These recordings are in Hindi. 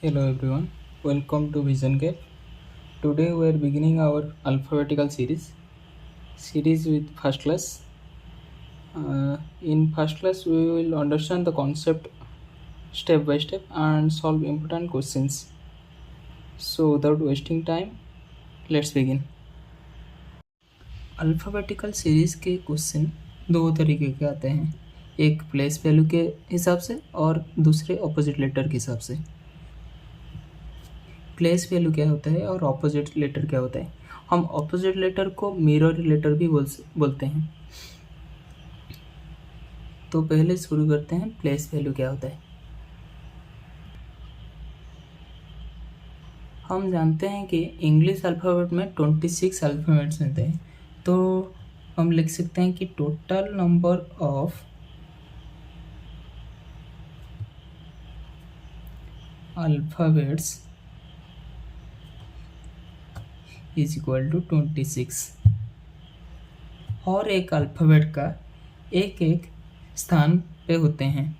Hello everyone, welcome to Vision Gap. Today we are beginning our alphabetical series with first class. In first class we will understand the concept step by step and solve important questions. So without wasting time, let's begin. Alphabetical series के क्वेश्चन दो तरीके के आते हैं, एक प्लेस वैल्यू के हिसाब से और दूसरे ऑपोजिट लेटर के हिसाब से। प्लेस वैल्यू क्या होता है और ऑपोजिट लेटर क्या होता है। हम ऑपोजिट लेटर को मिरर लेटर भी बोलते हैं। तो पहले शुरू करते हैं, प्लेस वैल्यू क्या होता है। हम जानते हैं कि इंग्लिश अल्फ़ाबेट में 26 अल्फ़ाबेट्स होते हैं, तो हम लिख सकते हैं कि total number of alphabets is equal to 26। और एक अल्फ़ाबेट का एक एक स्थान पे होते हैं,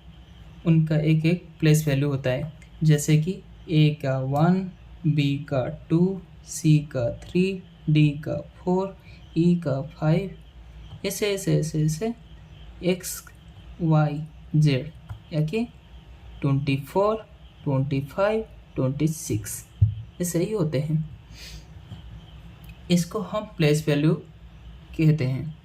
उनका एक एक प्लेस वैल्यू होता है। जैसे कि ए का 1, बी का 2, सी का 3, डी का 4, ई का 5, ऐसे ऐसे ऐसे ऐसे एक्स वाई जेड, या कि 24, 25, 26 ऐसे ही होते हैं। इसको हम प्लेस वैल्यू कहते हैं।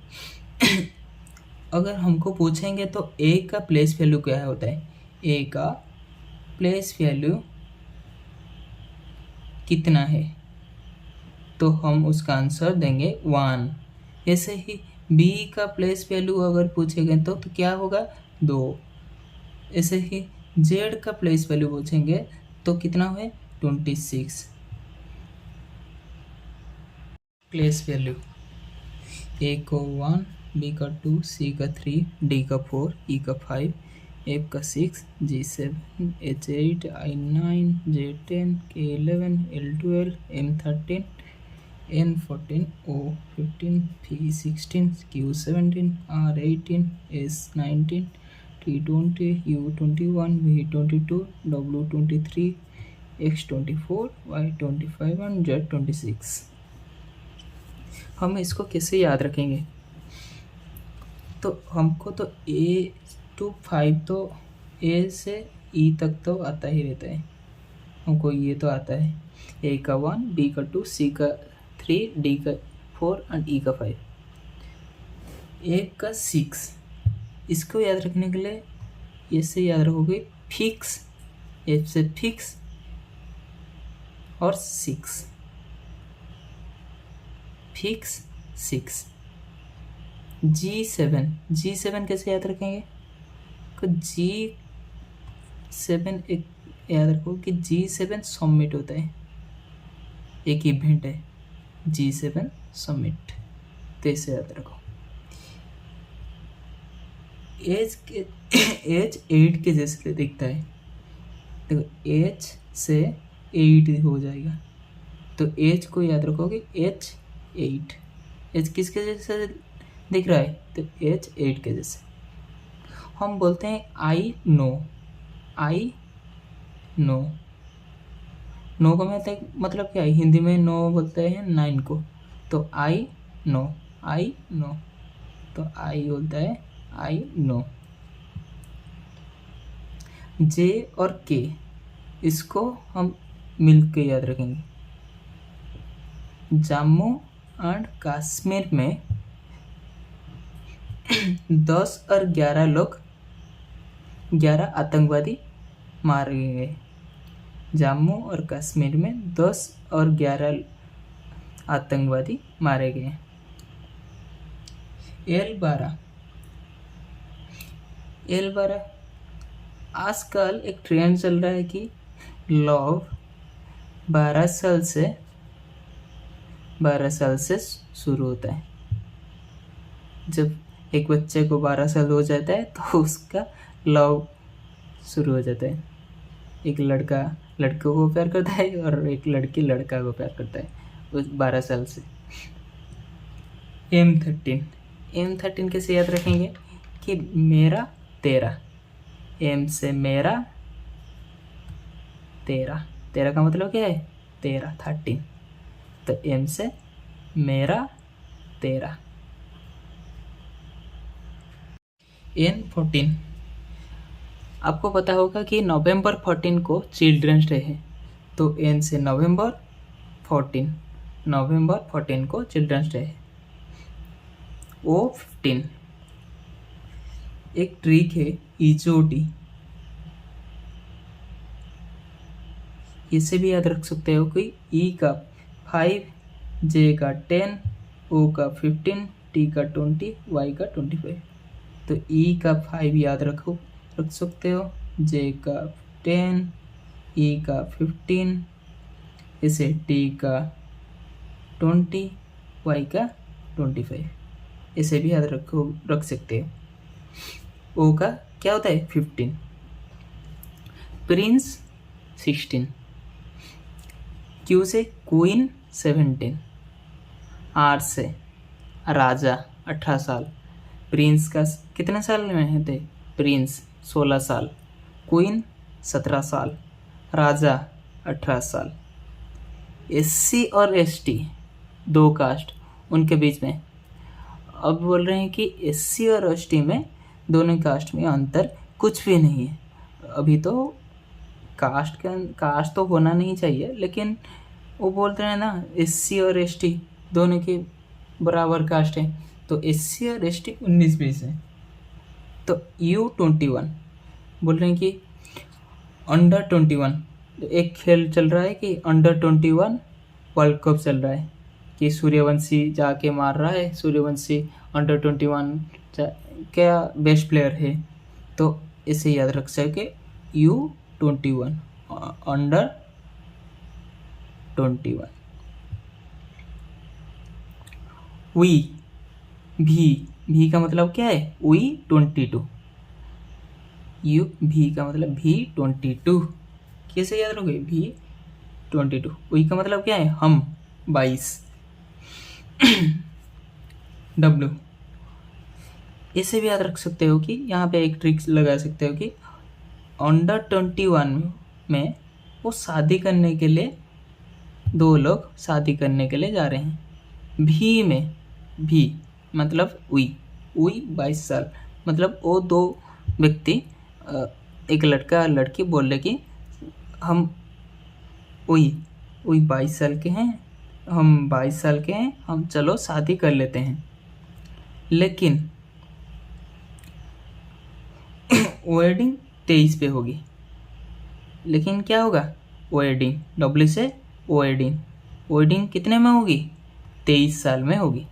अगर हमको पूछेंगे तो ए का प्लेस वैल्यू क्या होता है, ए का प्लेस वैल्यू कितना है, तो हम उसका आंसर देंगे 1। ऐसे ही बी का प्लेस वैल्यू अगर पूछेंगे तो क्या होगा, 2। ऐसे ही जेड का प्लेस वैल्यू पूछेंगे तो कितना है, 26। प्लेस वैल्यू ए को 1, बी का 2, सी का 3, डी का 4, ई का 5, एफ का 6, जी 7, H 8, I 9, J 10, K 11, L 12, M 13, N 14, O 15, P 16, Q 17, R 18, S 19, T 20, U 21, V 22, W 23, X 24, Y 25 and Z 26। हम इसको कैसे याद रखेंगे, तो हमको तो ए टू 5 तो ए से ई तक तो आता ही रहता है। हमको ये तो आता है, ए का 1, बी का 2, सी का 3, डी का 4 एंड ई का 5। ए का 6, इसको याद रखने के लिए ऐसे याद रखोगे, फिक्स, एफ से फिक्स और 6, फिक्स 6। G7 कैसे याद रखेंगे, तो G7 एक याद रखो कि G7 सबमिट होता है, एक इवेंट है G7 सबमिट, तो ऐसे याद रखो। एज 8 के जैसे दिखता है, देखो एज से 8 हो जाएगा, तो एज को याद रखोगे एच 8। एच किसके जैसे दिख रहा है, तो एच 8 के जैसे। हम बोलते हैं I know, I know, know का मतलब क्या है, हिंदी में नो बोलते हैं 9 को, तो आई नो, आई नो, तो आई बोलता है आई नो। जे और के, इसको हम मिल के याद रखेंगे। जम्मू एंड कश्मीर में 10 और 11 लोग, 11 आतंकवादी मारे गए। जम्मू और कश्मीर में 10 और 11 आतंकवादी मारे गए। L12 आजकल एक ट्रेंड चल रहा है कि लव 12 साल से शुरू होता है। जब एक बच्चे को 12 साल हो जाता है तो उसका लव शुरू हो जाता है। एक लड़का लड़कों को प्यार करता है और एक लड़की लड़का को प्यार करता है उस 12 साल से। M13 कैसे याद रखेंगे कि मेरा तेरा, एम से मेरा, 13। 13 का मतलब क्या है? 13, 13। तो M से मेरा 13। N 14। आपको पता होगा कि नवंबर 14 को चिल्ड्रंस डे है, तो N से नवंबर 14, नवंबर 14 को चिल्ड्रंस डे है। O 15। एक ट्रिक है ईचोटी, इसे भी याद रख सकते हो कि E का 5, J का 10, O का 15, T का 20, Y का 25। तो E का 5 याद रख सकते हो, J का 10, E का 15, इसे T का 20, Y का 25, इसे भी याद रख सकते हो। O का क्या होता है? 15। प्रिंस 16। Q से क्वीन 17। R से राजा 18 साल। प्रिंस का कितने साल में है थे? प्रिंस 16 साल, क्वीन 17 साल, राजा 18 साल। SC और ST दो कास्ट, उनके बीच में अब बोल रहे हैं कि SC और ST में दोनों कास्ट में अंतर कुछ भी नहीं है। अभी तो कास्ट तो होना नहीं चाहिए, लेकिन वो बोलते हैं ना SC और ST दोनों के बराबर कास्ट है, तो SC और ST 19-20 है। तो U21 बोल रहे हैं कि अंडर 21 एक खेल चल रहा है कि अंडर 21 वर्ल्ड कप चल रहा है कि सूर्यवंशी जाके मार रहा है। सूर्यवंशी अंडर 21 क्या बेस्ट प्लेयर है, तो इसे याद रख सके U21 अंडर 21। भी का मतलब क्या है? V22। भी का मतलब V22, कैसे याद रखोगे? V22। का मतलब क्या है? हम 22। W, इसे भी याद रख सकते हो कि यहाँ पे एक ट्रिक लगा सकते हो कि अंडर 21 में वो शादी करने के लिए, दो लोग शादी करने के लिए जा रहे हैं। भी में भी मतलब उई 22 साल, मतलब वो दो व्यक्ति, एक लड़का और लड़की बोल रहे कि हम उई 22 साल के हैं, हम 22 साल के हैं, हम चलो शादी कर लेते हैं। लेकिन वेडिंग 23 पे होगी। लेकिन क्या होगा? वेडिंग W से वेडिंग कितने में होगी? 23 साल में होगी।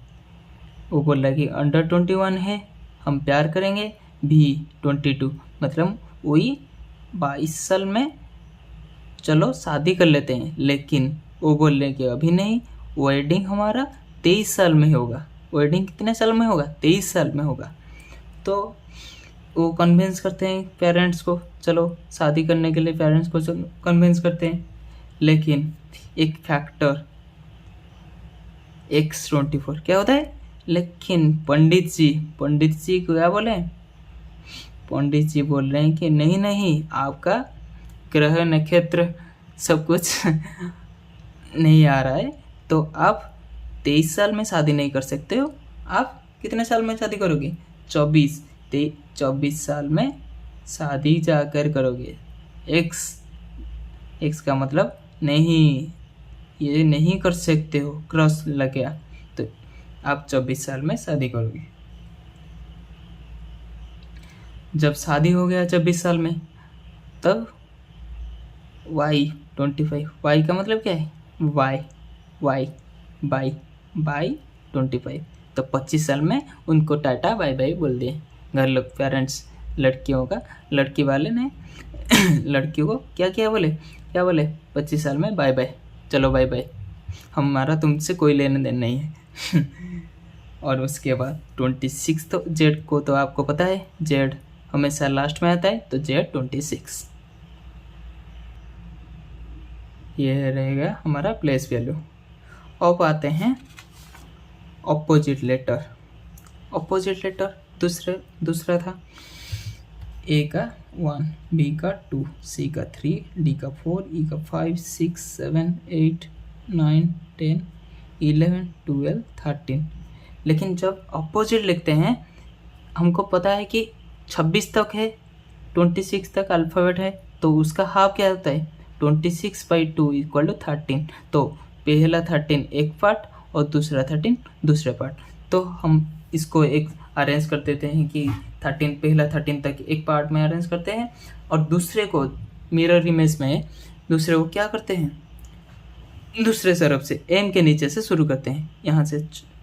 वो बोल रहा है कि अंडर 21 है, हम प्यार करेंगे। भी 22 मतलब वही 22 साल में चलो शादी कर लेते हैं। लेकिन वो बोल रहे हैं कि अभी नहीं, वेडिंग हमारा 23 साल में होगा। वेडिंग कितने साल में होगा? 23 साल में होगा। तो वो कन्विंस करते हैं पेरेंट्स को, चलो शादी करने के लिए पेरेंट्स को कन्विंस करते हैं। लेकिन एक फैक्टर X24 क्या होता है? लेकिन पंडित जी को क्या बोले? पंडित जी बोल रहे हैं कि नहीं, आपका ग्रह नक्षत्र सब कुछ नहीं आ रहा है, तो आप 23 साल में शादी नहीं कर सकते हो। आप कितने साल में शादी करोगे? 24 साल में शादी जाकर करोगे। X का मतलब नहीं, ये नहीं कर सकते हो, क्रॉस लग गया, तो आप 24 साल में शादी करोगे। जब शादी हो गया 24 साल में, तब Y25, Y का मतलब क्या है? Y बाई 25, तो 25 साल में उनको टाटा बाय बाय बोल दिए घर लोग, पेरेंट्स लड़कियों का। लड़की वाले ने लड़कियों को क्या बोले? 25 साल में बाय बाय, चलो बाय बाय, हमारा तुमसे कोई लेने देन नहीं है। और उसके बाद 26, तो जेड को तो आपको पता है, जेड हमेशा लास्ट में आता है, तो जेड 26। ये रहेगा हमारा प्लेस वैल्यू। अब आते हैं अपोजिट लेटर। दूसरा था ए का 1, बी का 2, सी का 3, डी का 4, ई का 5, 6, 7, 8, 9, 10, 11, 12, 13। लेकिन जब अपोजिट लिखते हैं, हमको पता है कि 26 तक है, 26 तक अल्फ़ाबेट है, तो उसका हाफ क्या होता है, 26/2 = 13। तो पहला 13 एक पार्ट और दूसरा 13 दूसरे पार्ट। तो हम इसको एक अरेंज कर देते हैं कि 13 पहला 13 तक एक पार्ट में अरेंज करते हैं, और दूसरे को मिरर इमेज में दूसरे को क्या करते हैं, दूसरे तरफ से एम के नीचे से शुरू करते हैं। यहाँ से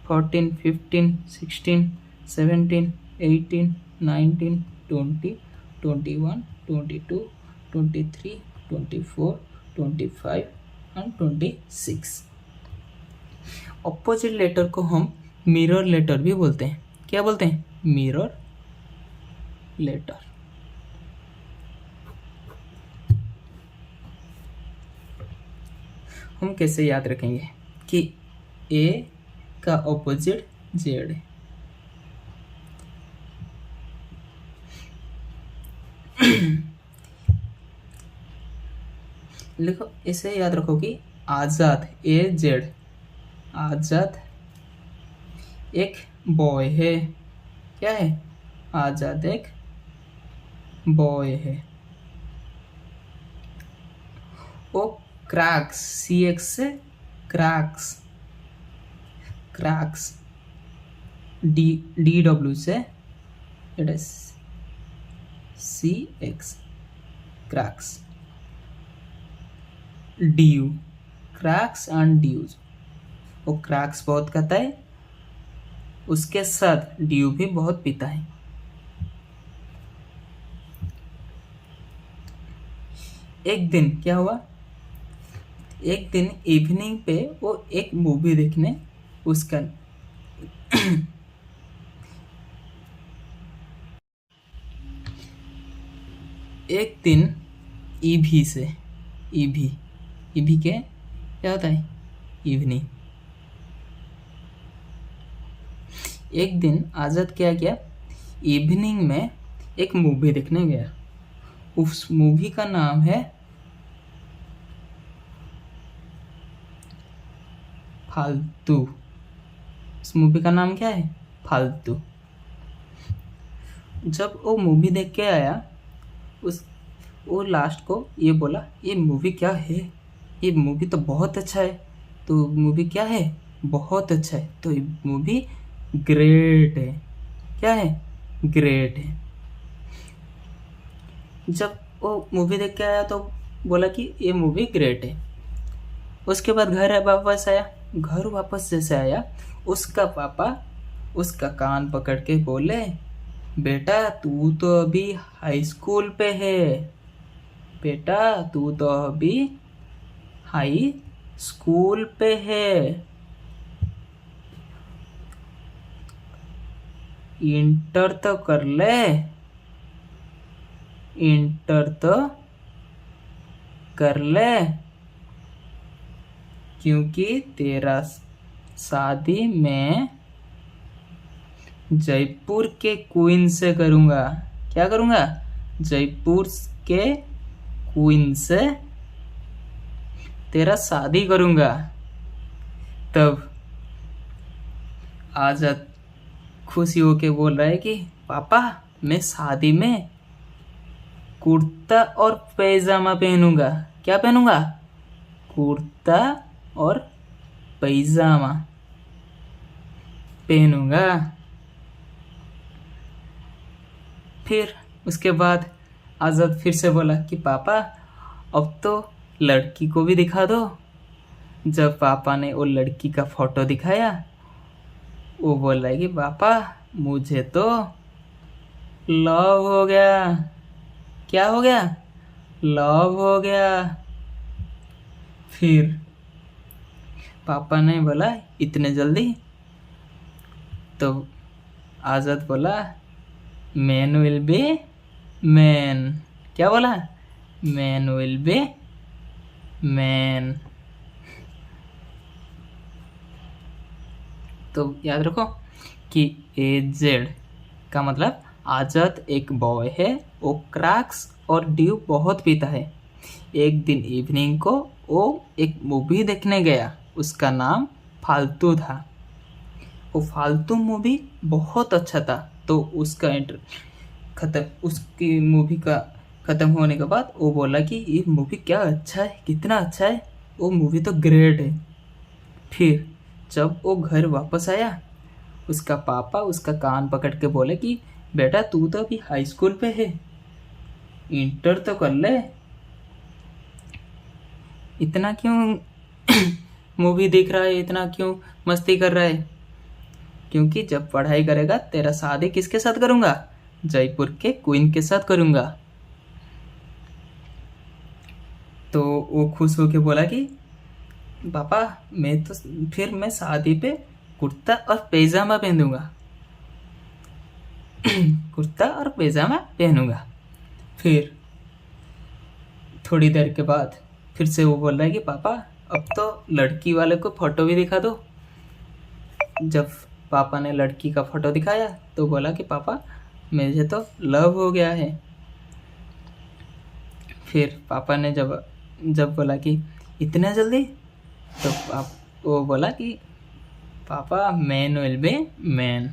14, 15, 16, 17, 18, 19, 20, 21, 22, 23, 24, 25 एंड 26। ऑपोजिट लेटर को हम मिरर लेटर भी बोलते हैं। क्या बोलते हैं? Mirror letter. हम कैसे याद रखेंगे कि ए का ऑपोजिट जेड है। लिखो, इसे याद रखो कि आजाद ए जेड, आजाद एक बॉय है। क्या है? आजाद एक बॉय है। ओ क्रैक्स, CX से क्रैक्स, क्रैक्स DW से it is CX, cracks. DU, cracks and dues. वो क्रैक्स बहुत खाता है, उसके साथ ड्यू भी बहुत पीता है। एक दिन क्या हुआ, एक दिन इवनिंग पे वो एक मूवी देखने उसका एक दिन ईवी से, ईवी के क्या होता है? इवनिंग। एक दिन आज़ाद क्या किया, इवनिंग में एक मूवी देखने गया। उस मूवी का नाम है फालतू। उस मूवी का नाम क्या है? फालतू। जब वो मूवी देख के आया, वो लास्ट को ये बोला, ये मूवी क्या है, ये मूवी तो बहुत अच्छा है। तो मूवी क्या है? बहुत अच्छा है। तो ये मूवी ग्रेट है। क्या है? ग्रेट है। जब वो मूवी देख के आया तो बोला कि ये मूवी ग्रेट है। उसके बाद घर वापस आया। घर वापस जैसे आया, उसका पापा उसका कान पकड़ के बोले, बेटा तू तो अभी हाई स्कूल पे है, बेटा तू तो अभी हाई स्कूल पे है, इंटर तो कर ले, इंटर तो कर ले, क्योंकि तेरा शादी मैं जयपुर के क्वीन से करूँगा। क्या करूँगा? जयपुर के क्वीन से तेरा शादी करूँगा। तब आजाद खुशी होके बोल रहा है कि पापा मैं शादी में कुर्ता और पैजामा पहनूंगा। क्या पहनूंगा? कुर्ता और पैजामा पहनूंगा। फिर उसके बाद आज़ाद फिर से बोला कि पापा अब तो लड़की को भी दिखा दो। जब पापा ने वो लड़की का फोटो दिखाया, वो बोल रहा है कि पापा मुझे तो लव हो गया। क्या हो गया? लव हो गया। फिर पापा ने बोला इतने जल्दी? तो आज़ाद बोला मैन विल बी मैन। क्या बोला? Man will be man. तो याद रखो कि AZ का मतलब आज़ाद एक बॉय है वो क्रैक्स और ड्यू बहुत पीता है। एक दिन इवनिंग को वो एक मूवी देखने गया, उसका नाम फालतू था। वो फालतू मूवी बहुत अच्छा था। तो उसकी मूवी का ख़त्म होने के बाद वो बोला कि ये मूवी क्या अच्छा है, कितना अच्छा है, वो मूवी तो ग्रेट है। फिर जब वो घर वापस आया, उसका पापा उसका कान पकड़ के बोले कि बेटा तू तो अभी हाई स्कूल पे है, इंटर तो कर ले, इतना क्यों मूवी देख रहा है, इतना क्यों मस्ती कर रहा है? क्योंकि जब पढ़ाई करेगा तेरा शादी किसके साथ करूँगा? जयपुर के क्वीन के साथ करूँगा। तो वो खुश होके बोला कि पापा मैं शादी पे कुर्ता और पैजामा पहनूंगा। कुर्ता और पैजामा पहनूंगा। फिर थोड़ी देर के बाद फिर से वो बोल रहा है कि पापा अब तो लड़की वाले को फ़ोटो भी दिखा दो। जब पापा ने लड़की का फ़ोटो दिखाया तो बोला कि पापा मुझे तो लव हो गया है। फिर पापा ने जब बोला कि इतना जल्दी, तो वो बोला कि पापा मैन विल बी मैन।